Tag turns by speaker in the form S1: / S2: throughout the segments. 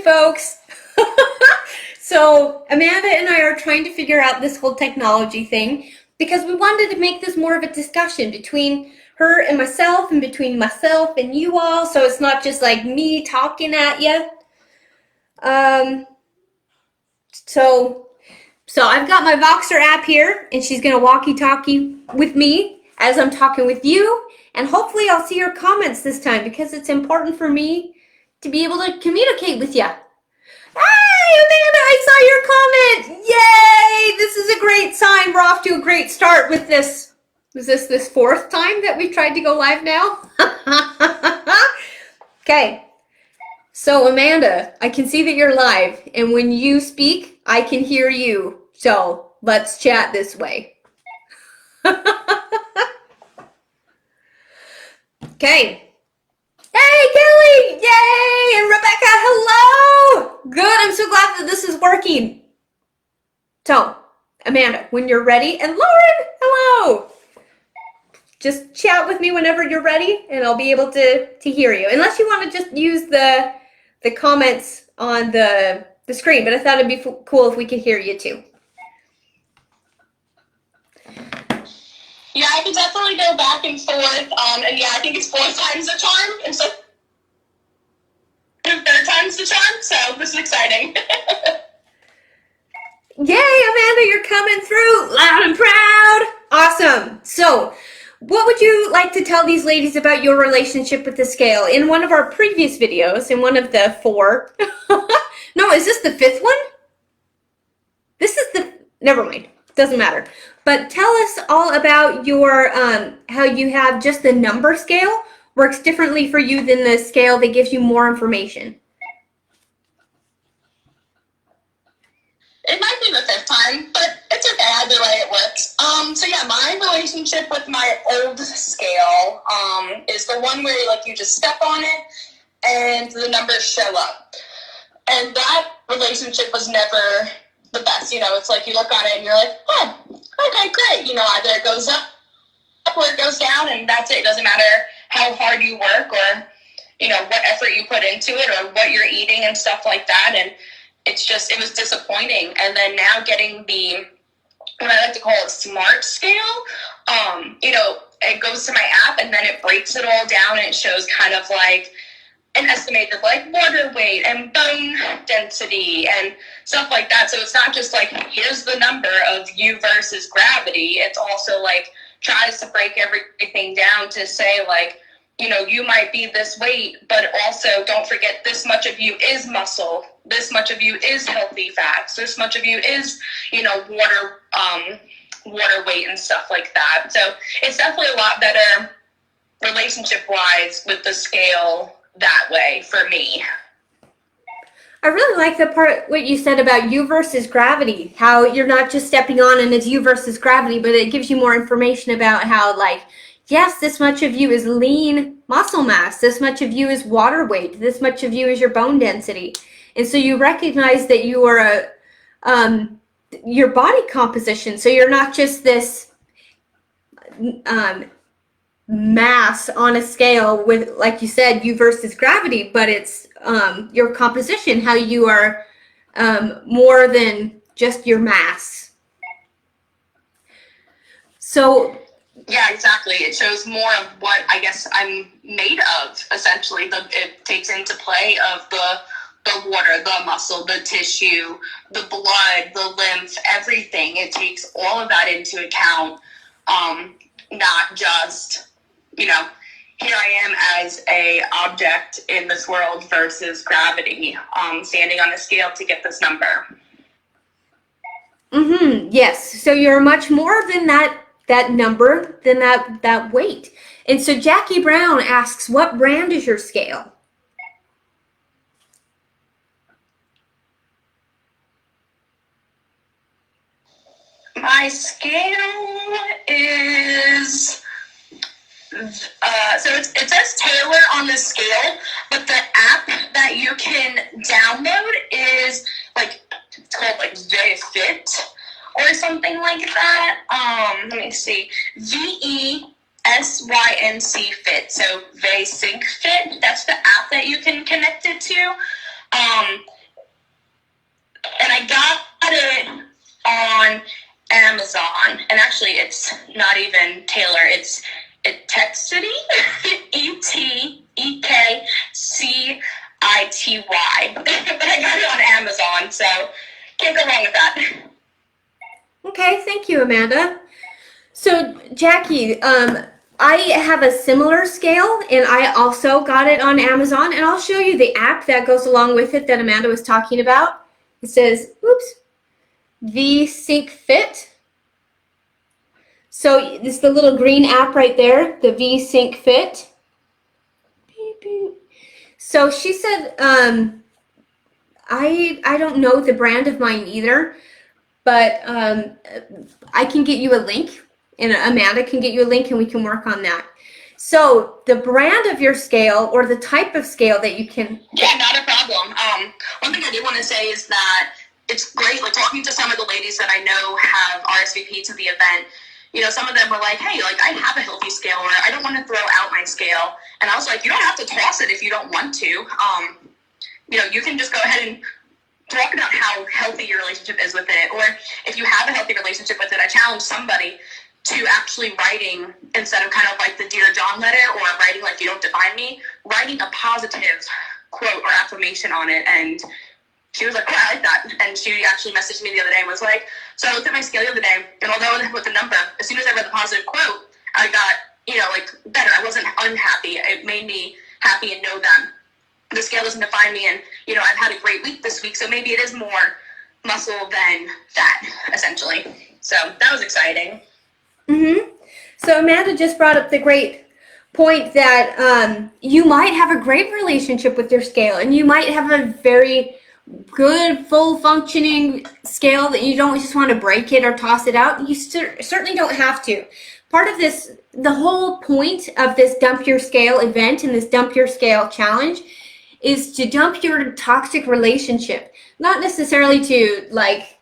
S1: folks. So Amanda and I are trying to figure out this whole technology thing because we wanted to make this more of a discussion between her and myself and between myself and you all, so it's not just like me talking at you. So I've got my Voxer app here, and she's going to walkie-talkie with me as I'm talking with you, and hopefully I'll see your comments this time because it's important for me to be able to communicate with you. Hey, Amanda, I saw your comment. Yay! This is a great sign. We're off to a great start with this. Was this fourth time that we've tried to go live now? Okay. So, Amanda, I can see that you're live, and when you speak, I can hear you. So, let's chat this way. Okay. Hey, Kelly! Yay! And Rebecca, hello! Good, I'm so glad that this is working. So, Amanda, when you're ready, and Lauren, hello! Just chat with me whenever you're ready, and I'll be able to hear you. Unless you want to just use the comments on the screen, but I thought it'd be cool if we could hear you too.
S2: Yeah, I can definitely go back and forth, and yeah, I think it's 4 times the charm, and so 3rd time's the charm, so this is exciting.
S1: Yay, Amanda, you're coming through loud and proud. Awesome. So, what would you like to tell these ladies about your relationship with the scale? In one of our previous videos, in one of the 4, no, is this the 5th one? This is never mind, doesn't matter. But tell us all about your, how you have just the number scale works differently for you than the scale that gives you more information.
S2: It might be the 5th time, but it's okay, either way it works. So yeah, my relationship with my old scale, is the one where like you just step on it and the numbers show up. And that relationship was never the best, it's like you look on it and you're like, oh, okay, great. Either it goes up or it goes down, and that's it. It doesn't matter how hard you work or, what effort you put into it or what you're eating and stuff like that. And it was disappointing. And then now getting what I like to call it smart scale, it goes to my app and then it breaks it all down and it shows kind of like an estimate of like water weight and bone density and stuff like that. So it's not just like, here's the number of you versus gravity. It's also like tries to break everything down to say like, you might be this weight, but also don't forget this much of you is muscle. This much of you is healthy fats. This much of you is, water weight and stuff like that. So it's definitely a lot better relationship-wise with the scale that way for me.
S1: I really like the part, what you said about you versus gravity, how you're not just stepping on and it's you versus gravity, but it gives you more information about how like, yes, this much of you is lean muscle mass, this much of you is water weight, this much of you is your bone density. And so you recognize that you are your body composition. So you're not just this mass on a scale with, like you said, you versus gravity, but it's your composition, how you are more than just your mass. So
S2: yeah, exactly. It shows more of what I guess I'm made of, essentially. It takes into play of the water, the muscle, the tissue, the blood, the lymph, everything. It takes all of that into account, not just, here I am as a object in this world versus gravity, standing on a scale to get this number.
S1: Yes. So you're much more than that number, than that weight. And so Jackie Brown asks, what brand is your scale?
S2: My scale is, so it says Taylor on the scale, but the app that you can download is like, it's called like VeSync or something like that. Let me see, VeSync Fit. So VeSync Fit, that's the app that you can connect it to. on Amazon, and actually it's not even Taylor, it's Etekcity, Etekcity, but I got it on Amazon, so can't go wrong with that.
S1: Okay, thank you, Amanda. So, Jackie, I have a similar scale, and I also got it on Amazon, and I'll show you the app that goes along with it that Amanda was talking about. It says, oops, V-Sync Fit. So it's the little green app right there, the V-Sync Fit. So she said, I don't know the brand of mine either, but I can get you a link, and Amanda can get you a link, and we can work on that. So the brand of your scale or the type of scale that you can...
S2: Yeah, not a problem. One thing I do want to say is that it's great, like talking to some of the ladies that I know have RSVP to the event. You know, some of them were like, hey, like I have a healthy scale, or I don't want to throw out my scale. And I was like, you don't have to toss it if you don't want to. You know, you can just go ahead and talk about how healthy your relationship is with it. Or if you have a healthy relationship with it, I challenge somebody to actually writing, instead of kind of like the Dear John letter or writing like you don't define me, writing a positive quote or affirmation on it. And she was like, oh, I like that. And she actually messaged me the other day and was like, so I looked at my scale the other day, and although with the number, as soon as I read the positive quote, I got, you know, like better. I wasn't unhappy. It made me happy and know that the scale doesn't define me. And, you know, I've had a great week this week, so maybe it is more muscle than fat, essentially. So that was exciting.
S1: Mm-hmm. So Amanda just brought up the great point that you might have a great relationship with your scale, and you might have a very good, full functioning scale that you don't just want to break it or toss it out. You certainly don't have to. Part of this, the whole point of this Dump Your Scale event and this Dump Your Scale challenge is to dump your toxic relationship. Not necessarily to like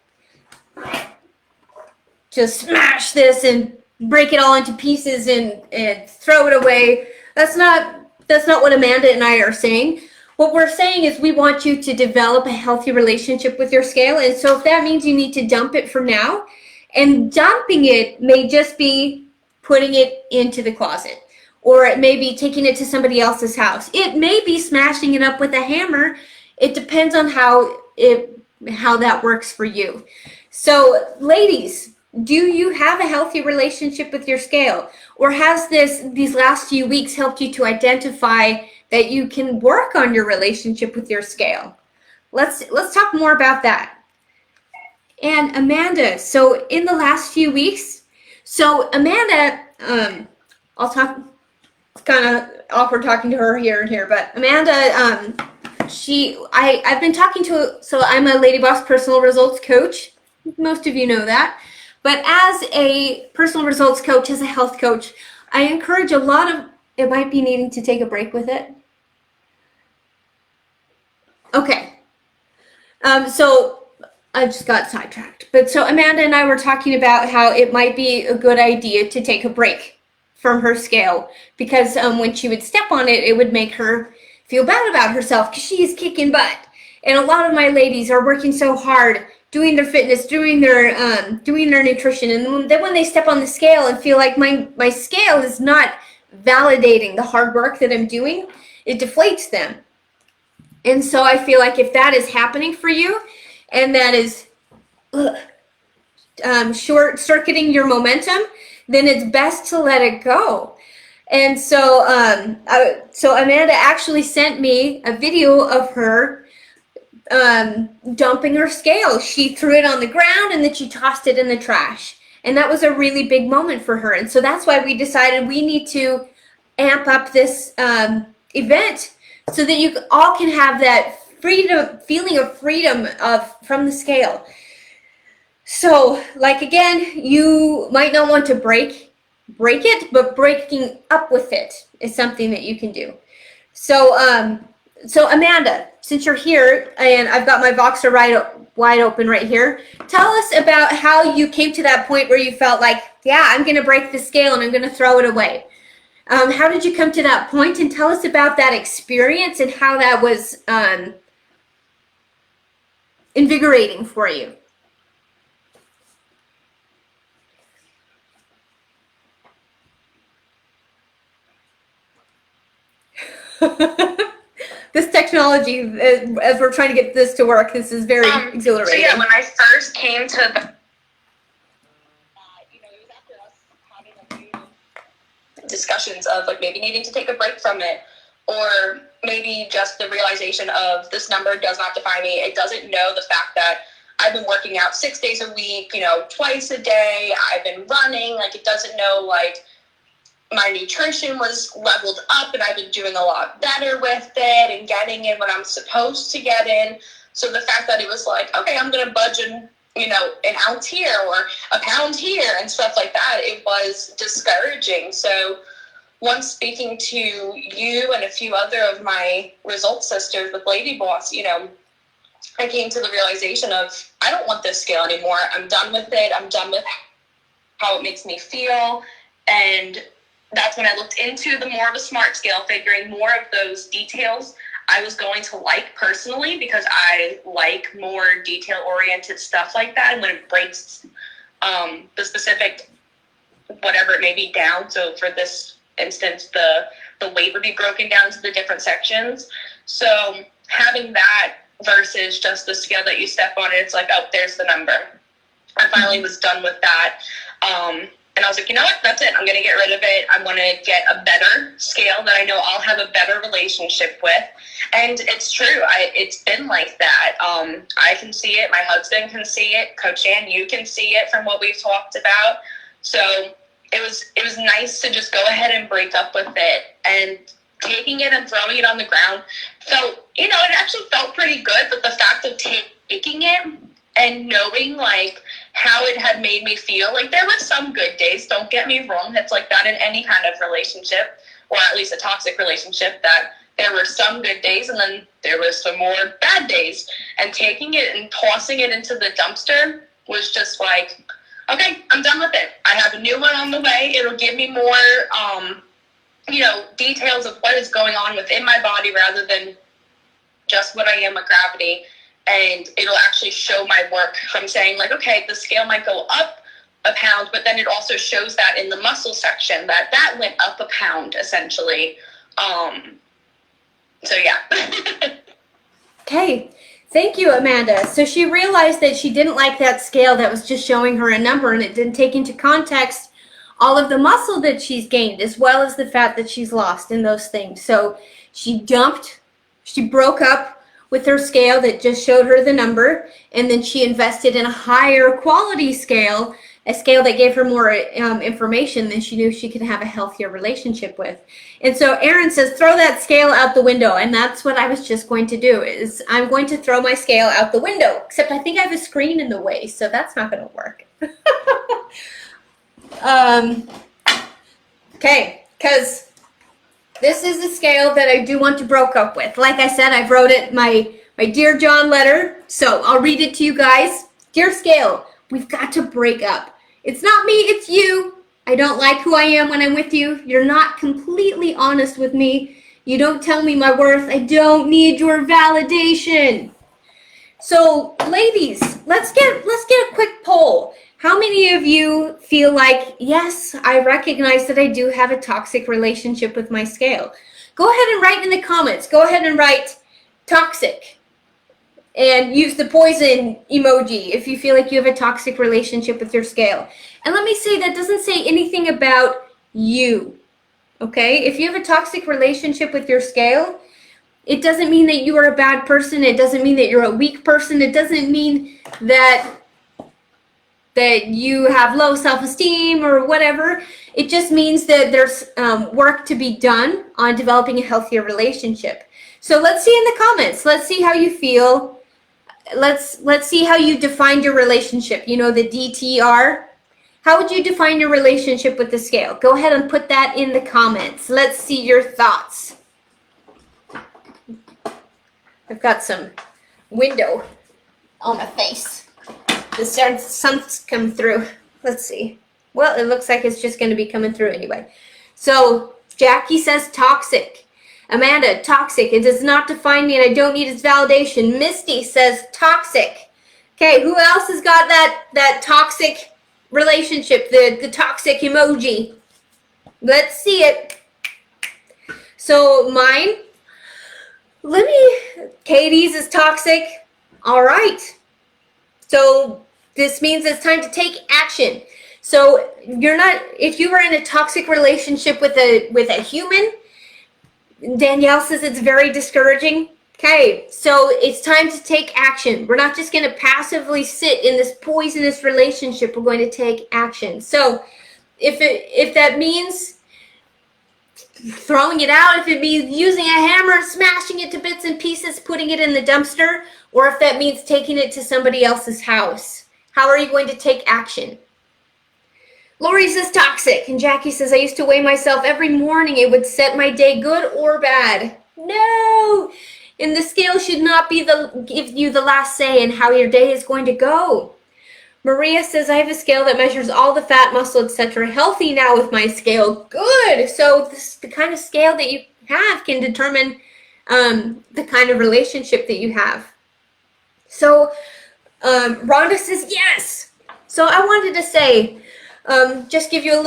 S1: just smash this and break it all into pieces and throw it away. That's not what Amanda and I are saying. What we're saying is we want you to develop a healthy relationship with your scale. And so if that means you need to dump it for now, and dumping it may just be putting it into the closet, or it may be taking it to somebody else's house. It may be smashing it up with a hammer. It depends on how that works for you. So ladies, do you have a healthy relationship with your scale? Or has these last few weeks helped you to identify that you can work on your relationship with your scale? Let's talk more about that. And Amanda, so in the last few weeks, so Amanda, I'll talk, it's kind of awkward talking to her here and here, but Amanda, I've been talking to, so I'm a Lady Boss personal results coach. Most of you know that. But as a personal results coach, as a health coach, I encourage a lot of, it might be needing to take a break with it. Okay. So I just got sidetracked. But so Amanda and I were talking about how it might be a good idea to take a break from her scale, because when she would step on it, it would make her feel bad about herself because she's kicking butt. And a lot of my ladies are working so hard, doing their fitness, doing their nutrition, and then when they step on the scale and feel like my scale is not validating the hard work that I'm doing, it deflates them. And so I feel like if that is happening for you, and that is short-circuiting your momentum, then it's best to let it go. And so, so Amanda actually sent me a video of her dumping her scale. She threw it on the ground and then she tossed it in the trash. And that was a really big moment for her. And so that's why we decided we need to amp up this event so that you all can have that feeling of freedom from the scale. So, like again, you might not want to break it, but breaking up with it is something that you can do. So, so Amanda, since you're here and I've got my Voxer wide open right here, tell us about how you came to that point where you felt like, yeah, I'm going to break the scale and I'm going to throw it away. How did you come to that point? And tell us about that experience and how that was invigorating for you. This technology, as we're trying to get this to work, this is very exhilarating.
S2: So yeah, when I first came to the, it was after us having a few discussions of like maybe needing to take a break from it, or maybe just the realization of this number does not define me. It doesn't know the fact that I've been working out 6 days a week, twice a day. I've been running. Like, it doesn't know, like, my nutrition was leveled up and I've been doing a lot better with it and getting in what I'm supposed to get in. So the fact that it was like, okay, I'm going to budge in, an ounce here or a pound here and stuff like that, it was discouraging. So once speaking to you and a few other of my results sisters with Lady Boss, I came to the realization of, I don't want this scale anymore. I'm done with it. I'm done with how it makes me feel. And that's when I looked into the more of a smart scale, figuring more of those details I was going to like personally, because I like more detail-oriented stuff like that. And when it breaks the specific, whatever it may be, down. So for this instance, the weight would be broken down to the different sections. So having that versus just the scale that you step on, it's like, oh, there's the number. I finally was done with that. And I was like, you know what? That's it. I'm going to get rid of it. I'm going to get a better scale that I know I'll have a better relationship with. And it's true. It's been like that. I can see it. My husband can see it. Coach Ann, you can see it from what we've talked about. So it was nice to just go ahead and break up with it. And taking it and throwing it on the ground felt, it actually felt pretty good. But the fact of taking it and knowing, like, how it had made me feel, like, there were some good days, don't get me wrong. It's like that in any kind of relationship, or at least a toxic relationship, that there were some good days and then there was some more bad days. And taking it and tossing it into the dumpster was just like, okay, I'm done with it. I have a new one on the way. It'll give me more, details of what is going on within my body rather than just what I am with gravity. And it'll actually show my work from saying, like, okay, the scale might go up a pound, but then it also shows that in the muscle section that went up a pound, essentially. So, yeah.
S1: Okay. Thank you, Amanda. So she realized that she didn't like that scale that was just showing her a number, and it didn't take into context all of the muscle that she's gained, as well as the fat that she's lost in those things. So she broke up with her scale that just showed her the number, and then she invested in a higher quality scale, a scale that gave her more information than she knew she could have a healthier relationship with. And so Erin says, throw that scale out the window, and that's what I was just going to do, is I'm going to throw my scale out the window, except I think I have a screen in the way, so that's not going to work. Okay, because this is the scale that I do want to break up with. Like I said, I wrote it my Dear John letter, so I'll read it to you guys. Dear Scale, we've got to break up. It's not me, it's you. I don't like who I am when I'm with you. You're not completely honest with me. You don't tell me my worth. I don't need your validation. So, ladies, let's get a quick poll. How many of you feel like, yes, I recognize that I do have a toxic relationship with my scale? Go ahead and write in the comments. Go ahead and write toxic and use the poison emoji if you feel like you have a toxic relationship with your scale. And let me say, that doesn't say anything about you, okay? If you have a toxic relationship with your scale, it doesn't mean that you are a bad person. It doesn't mean that you're a weak person. It doesn't mean that you have low self-esteem or whatever. It just means that there's work to be done on developing a healthier relationship. So let's see in the comments. Let's see how you feel. Let's see how you defined your relationship. You know, the DTR. How would you define your relationship with the scale? Go ahead and put that in the comments. Let's see your thoughts. I've got some window on my face. The sun's come through. Let's see. Well, it looks like it's just going to be coming through anyway. So Jackie says toxic. Amanda, toxic. It does not define me and I don't need its validation. Misty says toxic. Okay, who else has got that toxic relationship, the toxic emoji? Let's see it. So mine Katie's is toxic. All right. So this means it's time to take action. So if you were in a toxic relationship with a human, Danielle says it's very discouraging. Okay, so it's time to take action. We're not just going to passively sit in this poisonous relationship. We're going to take action. So if that means throwing it out, if it means using a hammer, smashing it to bits and pieces, putting it in the dumpster, or if that means taking it to somebody else's house, how are you going to take action? Lori says toxic, and Jackie says, I used to weigh myself every morning. It would set my day good or bad. No! And the scale should not give you the last say in how your day is going to go. Maria says, I have a scale that measures all the fat, muscle, etc. Healthy now with my scale. Good! So the kind of scale that you have can determine the kind of relationship that you have. So Rhonda says, yes! So I wanted to say, just give you a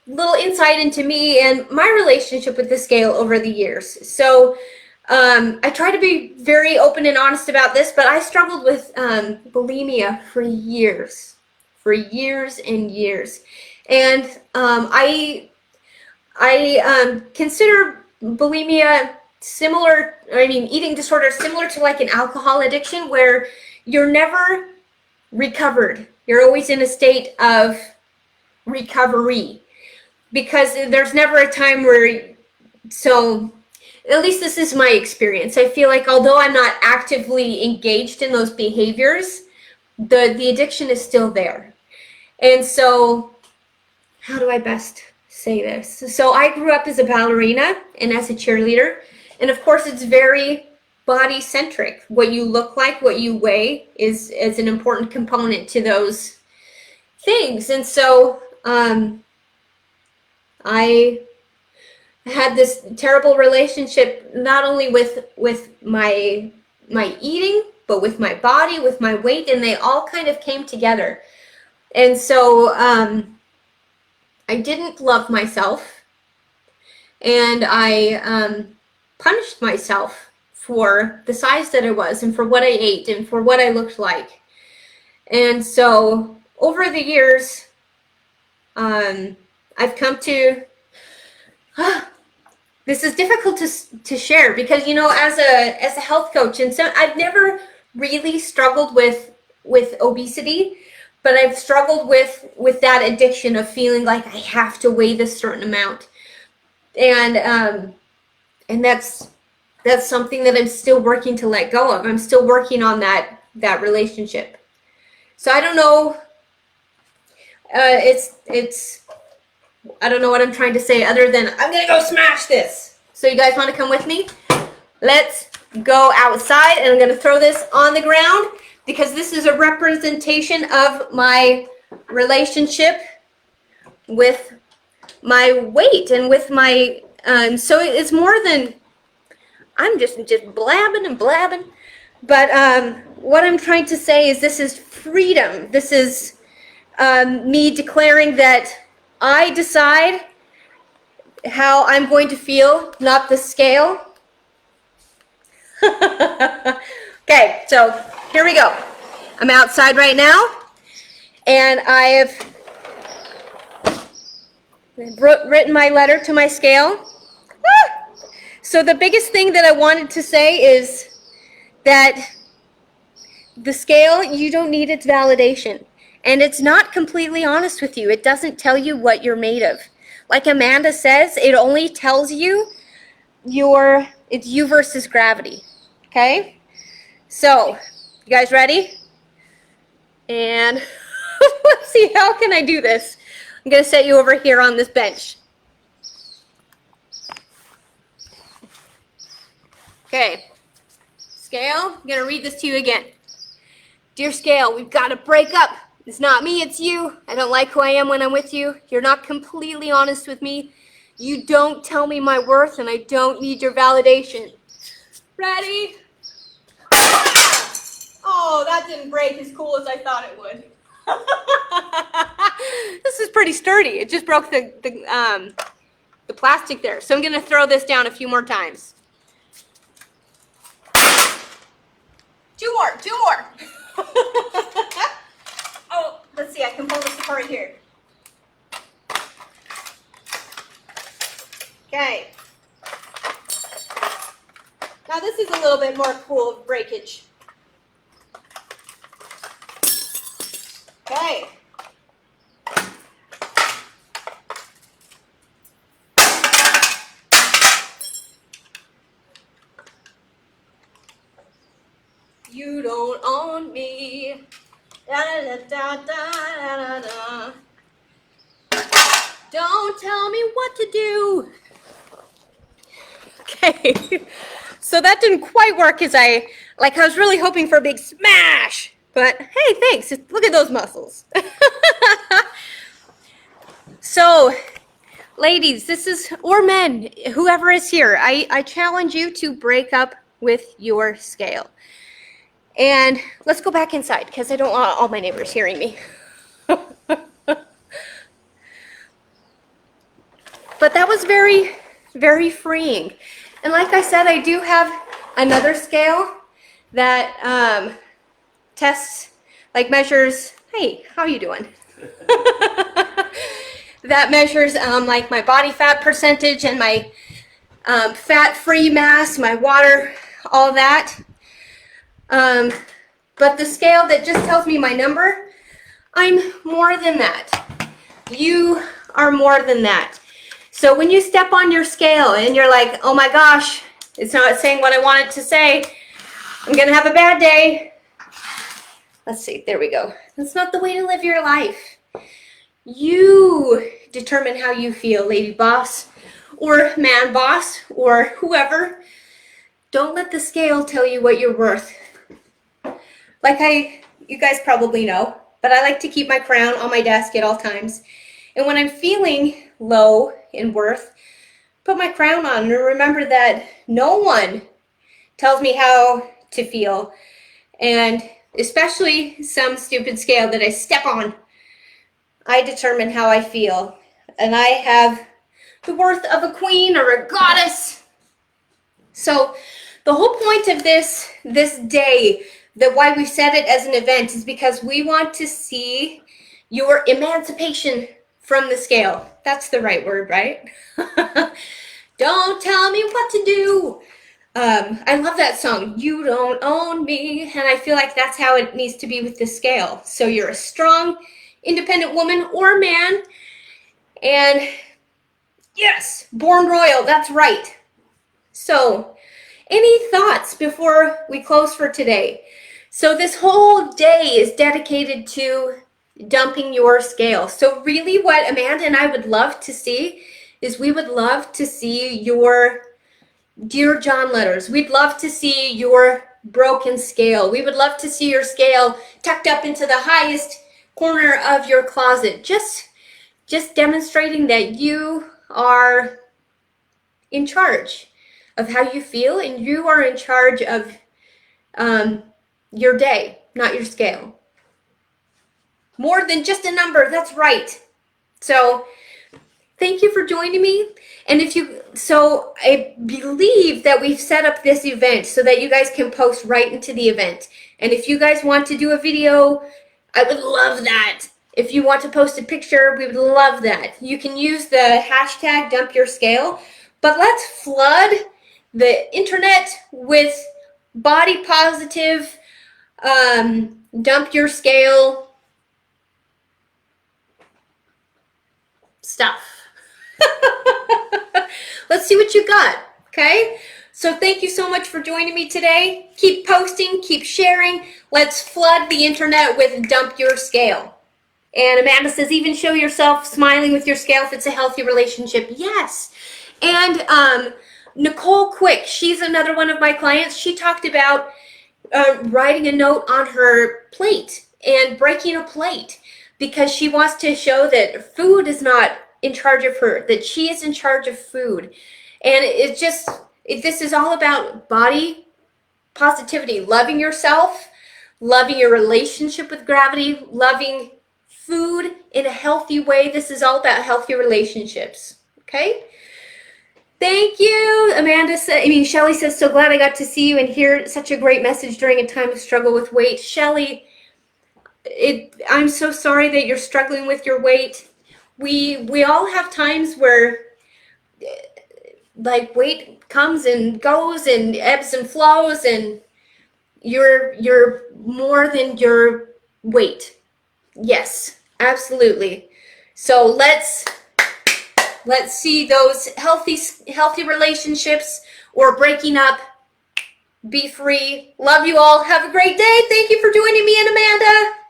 S1: little insight into me and my relationship with the scale over the years. So I try to be very open and honest about this, but I struggled with bulimia for years and years. And I consider bulimia eating disorder similar to like an alcohol addiction, where you're never recovered. You're always in a state of recovery, because there's never a time at least this is my experience. I feel like although I'm not actively engaged in those behaviors, the addiction is still there. And so, how do I best say this? So I grew up as a ballerina and as a cheerleader. And of course, it's very body-centric. What you look like, what you weigh is an important component to those things. And so I had this terrible relationship not only with my eating, but with my body, with my weight, and they all kind of came together. And so I didn't love myself, and I punished myself for the size that I was and for what I ate and for what I looked like. And so over the years, I've come to this is difficult to share, because as a health coach, and so I've never really struggled with obesity, but I've struggled with that addiction of feeling like I have to weigh this certain amount, and that's something that I'm still working to let go of. I'm still working on that relationship. So I don't know. I don't know what I'm trying to say other than I'm gonna go smash this. So you guys want to come with me? Let's go outside, and I'm gonna throw this on the ground, because this is a representation of my relationship with my weight and with my so it's more than I'm just blabbing and blabbing. But what I'm trying to say is this is freedom. This is me declaring that I decide how I'm going to feel, not the scale. Okay, so here we go. I'm outside right now, and I have written my letter to my scale. So the biggest thing that I wanted to say is that the scale, you don't need its validation. And it's not completely honest with you. It doesn't tell you what you're made of. Like Amanda says, it only tells you it's you versus gravity. Okay? So, you guys ready? And let's see, how can I do this? I'm going to set you over here on this bench. Okay. Scale, I'm going to read this to you again. Dear Scale, we've got to break up. It's not me, it's you. I don't like who I am when I'm with you. You're not completely honest with me. You don't tell me my worth, and I don't need your validation. Ready? Oh, that didn't break as cool as I thought it would. This is pretty sturdy. It just broke the plastic there. So I'm going to throw this down a few more times. little bit more cool breakage. Okay. You don't own me. Da, da, da, da, da, da, da. Don't tell me what to do. Okay. So that didn't quite work as I was really hoping for a big smash. But hey, thanks. Look at those muscles. So, ladies, or men, whoever is here, I challenge you to break up with your scale. And let's go back inside because I don't want all my neighbors hearing me. But that was very, very freeing. And like I said, I do have another scale that tests, measures, hey, how are you doing? That measures like my body fat percentage and my fat-free mass, my water, all that. But the scale that just tells me my number, I'm more than that. You are more than that. So when you step on your scale and you're like, oh my gosh, it's not saying what I want it to say, I'm gonna have a bad day. Let's see, there we go. That's not the way to live your life. You determine how you feel, lady boss, or man boss, or whoever. Don't let the scale tell you what you're worth. You guys probably know, but I like to keep my crown on my desk at all times. And when I'm feeling low in worth, put my crown on and remember that no one tells me how to feel. And especially some stupid scale that I step on, I determine how I feel. And I have the worth of a queen or a goddess. So the whole point of this day, why we set it as an event, is because we want to see your emancipation from the scale. That's the right word, right? Don't tell me what to do. I love that song, You Don't Own Me, and I feel like that's how it needs to be with the scale. So you're a strong, independent woman or man, and yes, born royal, that's right. So, any thoughts before we close for today? So this whole day is dedicated to dumping your scale. So really what Amanda and I would love to see is we would love to see your Dear John letters. We'd love to see your broken scale. We would love to see your scale tucked up into the highest corner of your closet. Just demonstrating that you are in charge of how you feel and you are in charge of your day, not your scale. More than just a number, that's right. So thank you for joining me. And so I believe that we've set up this event so that you guys can post right into the event. And if you guys want to do a video, I would love that. If you want to post a picture, we would love that. You can use the hashtag #DumpYourScale, but let's flood the internet with body positive, dump your scale stuff. Let's see what you got, okay? So thank you so much for joining me today. Keep posting, keep sharing. Let's flood the internet with dump your scale. And Amanda says, even show yourself smiling with your scale if it's a healthy relationship. Yes. And Nicole Quick, she's another one of my clients. She talked about writing a note on her plate and breaking a plate because she wants to show that food is not in charge of her, that she is in charge of food. And this is all about body positivity, loving yourself, loving your relationship with gravity, loving food in a healthy way. This is all about healthy relationships, okay? Thank you. Shelly says, so glad I got to see you and hear such a great message during a time of struggle with weight. Shelly, I'm so sorry that you're struggling with your weight. We all have times where like weight comes and goes and ebbs and flows, and you're more than your weight. Yes, absolutely. So let's see those healthy relationships or breaking up. Be free. Love you all. Have a great day. Thank you for joining me and Amanda.